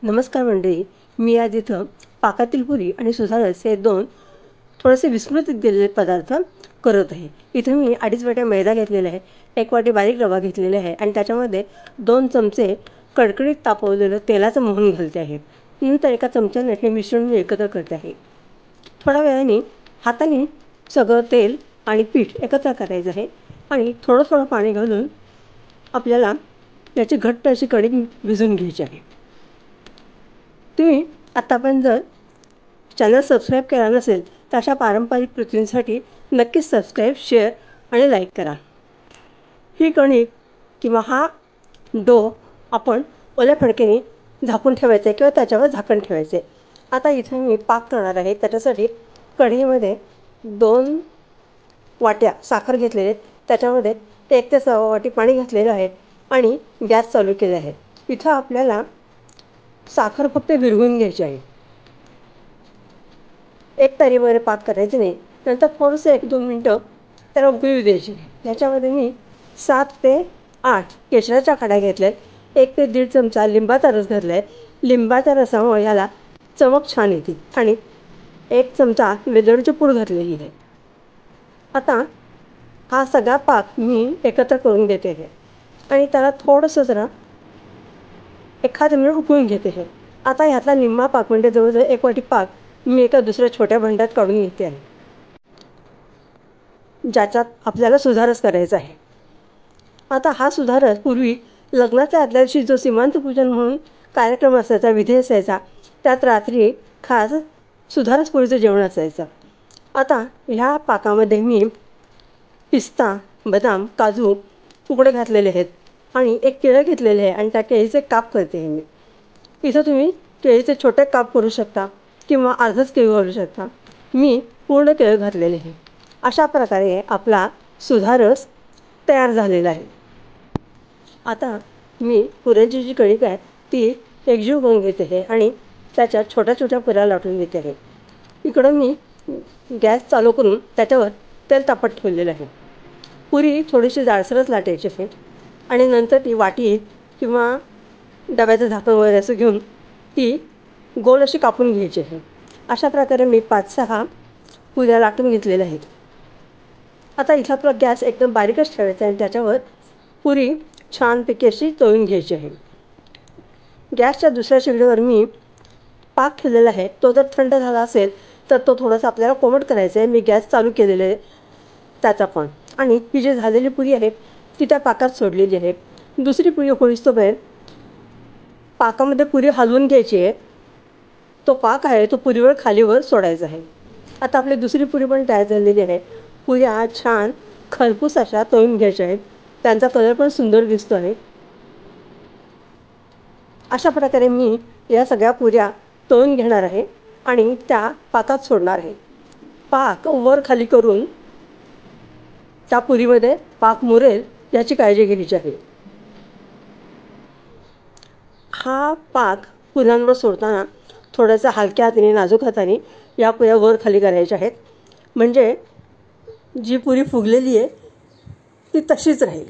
नमस्कार मंडळी, मी आज इथं पाकातील पुरी आणि सुसारस हे दोन थोडेसे विस्मृतीत गेलेले पदार्थ करत आहे. इथं मी 2.5 वाट्या मैदा घेतलेला आहे, 1 वाटी बारीक रवा घेतलेला आहे आणि त्याच्यामध्ये 2 चमचे कडकडीत तापवलेलं तेलाचं मोहन घालते आहे. नंतर एका चमच्याने हे मिश्रण मी एकत्र करते आहे. थोड्या वेळाने हाताने सगळं तेल आणि पीठ एकत्र करायचं आहे आणि थोडं थोडं पाणी घालून आपल्याला याची घट्ट अशी कणिक भिजवून घ्यायची आहे. तुम्ही आत्तापर्यंत जर चॅनल सबस्क्राईब केला नसेल तर अशा पारंपरिक कृतींसाठी नक्कीच सबस्क्राईब, शेअर आणि लाईक करा. ही कणिक किंवा हा डो आपण ओल्या फडक्याने झाकून ठेवायचं आहे किंवा त्याच्यावर झाकण ठेवायचं आहे. आता इथे मी पाक करणार आहे. त्याच्यासाठी कढईमध्ये 2 वाट्या साखर घेतलेले आहेत, त्याच्यामध्ये 1 ते 1.25 वाटी पाणी घातलेलं आहे आणि गॅस चालू केला आहे. इथं आपल्याला साखर फक्त विरघळून घ्यायची आहे. एक तारीमध्ये पाक करायचे नाही. नंतर थोडंसं 1-2 मिनटं त्याला उकळी द्यायची. त्याच्यामध्ये मी 7 ते 8 केशराच्या काड्या घेतल्या आहेत. 1 ते 1.5 चमचा लिंबाचा रस घातला आहे. लिंबाच्या रसामुळे याला चमक छान येते आणि 1 चमचा वेलदोड्याची पूड घातलेली आहे. आता हा सगळा पाक मी एकत्र करून घेते आहे आणि त्याला थोडंसं जरा एखादं मिनिट उकळून घेते आहे. आता ह्यातला निम्मा पाक म्हणजे जवळजवळ 1 वाटी पाक मी एका दुसऱ्या छोट्या भांड्यात काढून घेते आहे, ज्याच्यात आपल्याला सुधारस करायचा आहे. आता हा सुधारस पूर्वी लग्नाच्या आदल्या दिवशी जो सीमांतपूजन म्हणून कार्यक्रम असायचा, विधी असायचा, त्यात रात्री खास सुधारसपोळीचं जेवण असायचं. आता ह्या पाकामध्ये मी पिस्ता, बदाम, काजू तुकडे घातलेले आहेत आणि 1 केळं घेतलेले आहे आणि त्या केळीचे काप करते आहे मी. इथं तुम्ही केळीचे छोटे काप करू शकता किंवा अर्धच केळी घालू शकता. मी पूर्ण केळं घातलेले आहे. अशा प्रकारे आपला सुधारस तयार झालेला आहे. आता मी पुऱ्यांची जी कणिक आहे ती एकजीव करून घेते आहे आणि त्याच्या छोट्या छोट्या पुऱ्या लाटून घेते आहे. इकडं मी गॅस चालू करून त्याच्यावर तेल तापत ठेवलेलं आहे. पुरी थोडीशी जाडसरच लाटायची आहे आणि नंतर ती वाटी किंवा डब्याचं झाकण वगैरे असं घेऊन ती गोल अशी कापून घ्यायची आहे. अशा प्रकारे मी 5-6 पुऱ्या लाटून घेतलेल्या आहेत. आता इथं आपला गॅस एकदम बारीकच ठेवायचा आहे आणि त्याच्यावर पुरी छानपैकी अशी तळून घ्यायची आहे. गॅसच्या दुसऱ्या शेगडीवर मी पाक ठेवलेला आहे. तो जर थंड झाला असेल तर तो थोडासा आपल्याला कोमट करायचा आहे. मी गॅस चालू केलेला आहे त्याचा पण, आणि ही जी झालेली पुरी आहे ती त्या पाकात सोडलेली आहे. दुसरी पुरी होईस्तोपर्यंत पाकामध्ये पुरी हलवून घ्यायची आहे. तो पाक आहे तो पुरीवर खालीवर सोडायचा आहे. आता आपली दुसरी पुरी पण तयार झालेली आहे. पुऱ्या छान खरपूस अशा तळून घ्यायच्या आहेत. त्यांचा कलर पण सुंदर दिसतो आहे. अशा प्रकारे मी या सगळ्या पुऱ्या तळून घेणार आहे आणि त्या पाकात सोडणार आहे. पाक वर खाली करून त्या पुरीमध्ये पाक मुरेल याची काळजी घ्यायची आहे. हा पाक पुऱ्यांवर सोडताना थोड्याशा हलक्या हाताने, नाजूक हाताने या पुऱ्या वर खाली करायच्या आहेत, म्हणजे जी पुरी फुगलेली आहे ती तशीच राहील.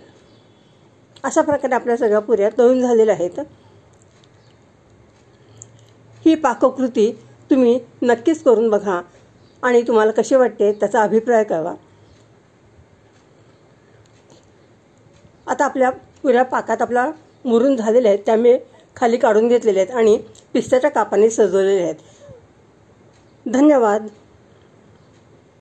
अशा प्रकारे आपल्या सगळ्या पुऱ्या तळून झालेल्या आहेत. ही पाककृती तुम्ही नक्कीच करून बघा आणि तुम्हाला कशी वाटते त्याचा अभिप्राय कळवा. आता आपल्या पुऱ्या पाकात आपला मुरून झालेल्या आहेत, त्यामुळे खाली काढून घेतलेले आहेत आणि पिस्त्याच्या कापाने सजवलेले आहेत. धन्यवाद.